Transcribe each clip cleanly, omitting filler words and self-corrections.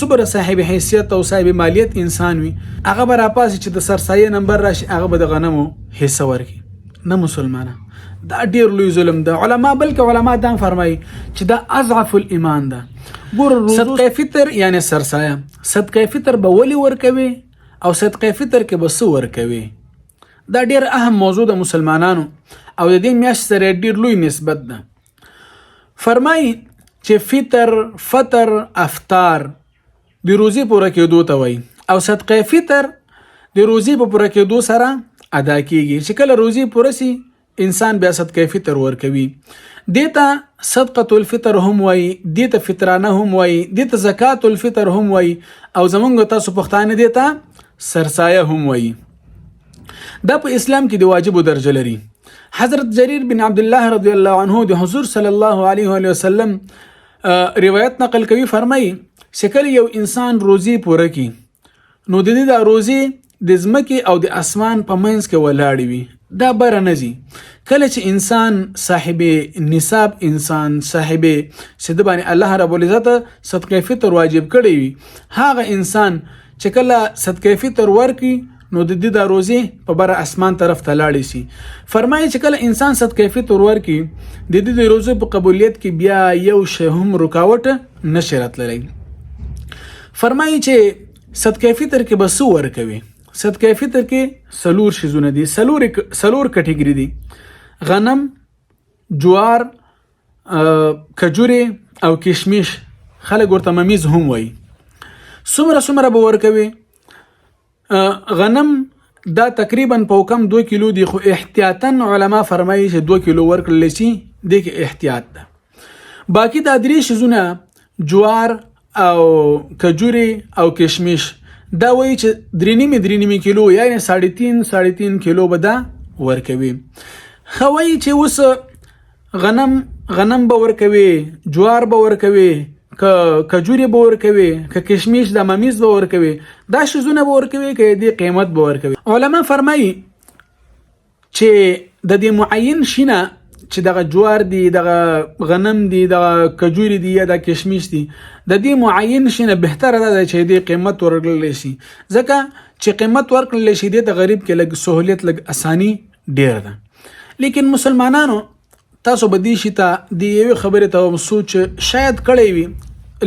صبر صاحب حیثیت او صاحب مالیت انسان وي هغه به راپاسي چې د سرسایه نمبر راشي هغه به د غنمو حصه ورکړي نه مسلمانه دا ډیر لوی ظلم ده علما بلکې علما دا فرمایي چې دا اضعف الایمان ده ګور صدقه فطر یعنی سرسایه صدقه فطر به ولي ورکوي او صدقه فطر کې به څه ورکوي دا ډیر اهم موضوع د مسلمانانو او د دې میاشت سره ډیر لوی نسبت ده فرمایي چې فطر افطار د روزي پوره کېدو ته وایي او صدقه فطر د روزي په پوره کېدو سره ادا کیږي چې کله روزي پوره سي انسان بیا صدقه فطر ورکوي دیتا صدقه الفطر هم وایي دیتا فطرانه هم وایي دیتا زکات الفطر هم وایي او زمونږ تاسو پښتانه دیتا سرسایه هم وایي دا په اسلام کې د واجب درجه لري حضرت جرير بن عبد الله رضی الله عنه د حضور صلی الله علیه و سلم روایت نقل کوي فرمایي چې کله یو انسان روزي پوره کی نو د دې د روزي د ځمکې او د اسمان په منځ کې ولاړ وي دا بر نه زی کله چې انسان صاحب نصاب انسان صاحب سید باندې الله رب العزت صدقه فطر واجب کړی وي هغه انسان چې کله صدقه فطر ورکي نو د دې د روزي په بر اسمان طرف ته لاړ شي فرمایي چې کله انسان صدقه فطر ورکي د دې د روزي په قبولیت کې بیا یو شی هم رکاوټ نشي راتللی فرمایي چې صدقه فطر کې بس ورکوي صدقه فطر کې سلور شیزونه دي سلور کټګری دي غنم جوار کجوري او کشمش خلک ورته ممیز هم وایي څومره به ورکوي غنم دا تقریبا په کم 2 کیلو دي خو احتیاطاً علما فرمایي چې 2 کیلو ورکړل شي د کې احتیاط ده باقی دا درې شیزونه جوار او کجوري او کشمش دا وایي چې 3.5 کیلو یعنی 3.5 کیلو به دا ورکوي خوي چې اوس غنم به ورکوي جوار به ورکوي کجوري به ورکوي کشمش د ممیز به ورکوي دا شیزونه به ورکوي کې د قیمت به ورکوي علما فرمایي چې د دې معین شینه چې دغه جوار دی دغه غنم دی دغه کجوري دی یا د کشمش دی د دې معین شینه بهتره ده چې د قیمت ورکړل شي ځکه چې قیمت ورکړل شي د غریب کې لږ سہولیت لږ اساني ډیر ده لیکن مسلمانانو تاسو بدی شي ته د یو خبره ته سوچ شاید کړی وي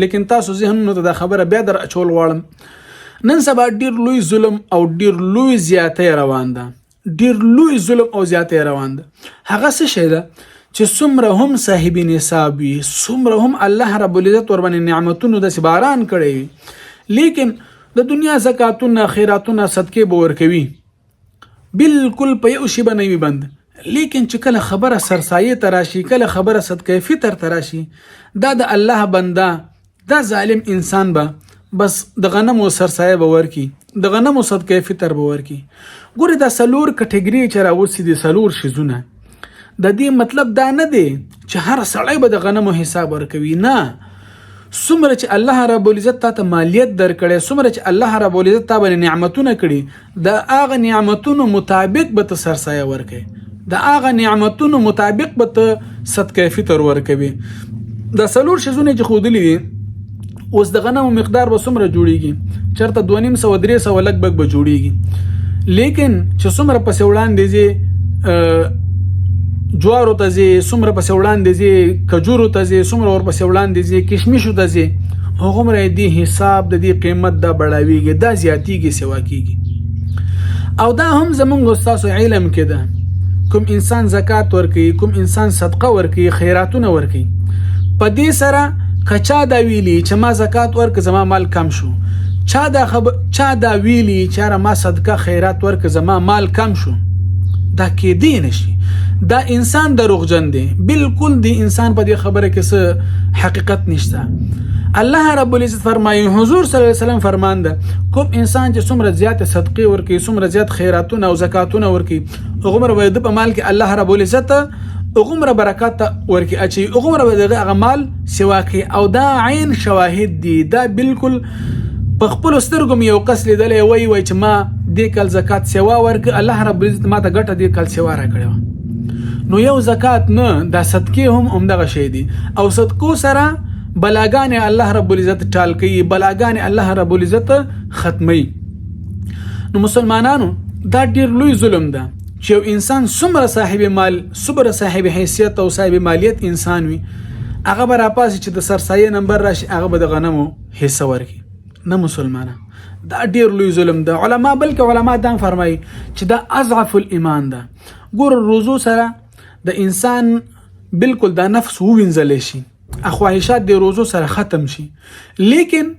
لیکن تاسو ذهنونو ته د خبره بیا در اچول غواړم نن سبا ډیر لوی ظلم او ډیر لوی زیاتې روان ده ډیر لوی ظلم او زیاتې روان ده هغه څه شی ده چې څومره هم صاحب نصاب وي څومره هم الله رب العزت ور باندې نعمتونو د سباران کړی وي لیکن د دنیا زکاتونه خیراتونه صدقې به ورکوي بالکل په یو شی باندې بند لیکن چې کله خبره سرسایه تراشي کله خبره صدقه فطر تراشي دا د الله بنده دا ظالم انسان به بس د غنمو سرسایه به ورکی د غنمو صدقه فطر به ورکی ګوره دا سلور کټګری چې راوسی دي سلور شیزونه د دې مطلب دا نه دی چې هر سړی به د غنمو حساب ورکوي نه څومره چې الله رب العزت ته مالیت درکړي څومره چې الله رب العزت ته باندې نعمتونه کړي د هغه نعمتونو مطابق به سرسایه ورکوي د هغه نعمتونو مطابق به صدقه فطر ورکوي د سلور شیزونه چې خودلی دي اوس د غنمو مقدار به څومره جوړیږي چرته 2.5 لګ بګ به جوړیږي لیکن چې څومره پسې وړاندې دي جوارو ته زی څومره پسې وړاندې دي کجورو ته زی څومره ور پسې وړاندې دي کشمشو ته زی هغه مر دي حساب د دې قیمت دا بڑاویږي دا زیاتیږي سوا کیږي او دا هم زمونږ استاد علم کې ده کوم انسان زکات ورکي کوم انسان صدقه ورکي خیراتونه ورکي په دې سره کچا دا ویلی چې ما زکات ورک زما مال کم شو چا دا ویلی چې ما صدقه خیرات ورک زما مال کم شو دا کې دی نشي دا انسان دروغجن دی بالکل دی انسان په دې خبره کې څه حقیقت نشته الله رب العزت فرمایي حضور صلی الله علیه وسلم فرمانده کوم انسان چې څومره زیات صدقه ورکي څومره زیات خیراتونه او زکاتونه ورکي هغه وای د په مال کې الله رب العزت هغه برکات ورکي اچي هغه دغه مال سوا کې او دا عین شواهد دي دا بالکل په خپل سترګم یو قص لیدلې وای چې ما دې کال زکات سوا ورک الله رب العزت ما ته ګټه دې کال سوا را کړو نو یو زکات نه دا صدقه هم دغه شی دي او صدقو سره بلاګانې الله رب العزت ټال کوي، بلاګانې الله رب العزت ختمي. نو مسلمانانو دا ډیر لوی ظلم ده چې یو انسان څومره صاحب مال، څومره صاحب حیثیت او صاحب مالیت انسان وي، هغه به راپاسي چې د سرسایه نمبر راشي، هغه به د غنمو حصه ورکړي. نه مسلمانه، دا ډیر لوی ظلم ده. بلکې علما دا فرمایي چې دا اضعف الایمان ده. ګور روزو سره د انسان بالکل دا نفس ووینځل شي، خواهشات د روزو سره ختم شي. لیکن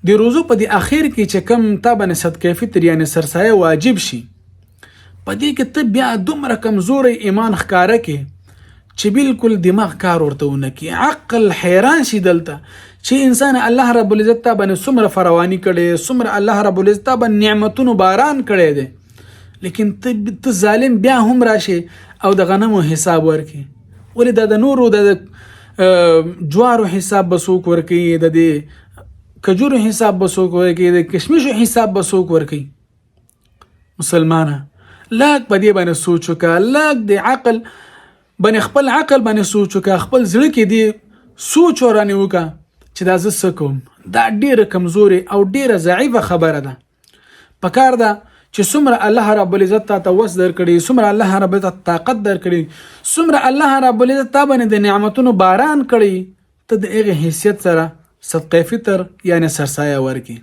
د روزو په د اخر کې چې کم تا باندې صدقه فطر یعنی سرسایه واجب شي، په دې کې ته بیا دومره کمزوري ایمان ښکاره کې چې بالکل دماغ کار ورته ونه کی، عقل حیران شي دلته چې انسان الله رب العزت ته باندې څومره فراوانی کړي، څومره الله رب العزت ته باندې نعمتونو باران کړي دي، لیکن ته ظالم بیا هم راشي او د غنمو حساب ورکي. ولې د نورو د جوارو حساب بسوک ورکي، د کجورو حساب بسوک ورکي، د کشمشو حساب بسوک ورکي. مسلمانه لاک په دې باندې سوچ وکړه، لاک د عقل باندې خپل عقل باندې سوچ وکړه، خپل زړه کې دی سوچ ورانه وکړه چې دا زه څه کوم. دا ډیره کمزوري او ډیره ضعیفه خبره ده. پکار ده چې څومره الله رب العزت ته وس درکړي، څومره الله رب العزت طاقت درکړي، څومره الله رب العزت ته باندې د نعمتونو باران کړي، ته د هغه حیثیت سره صدقه فطر یعنی سرسایه ورکي.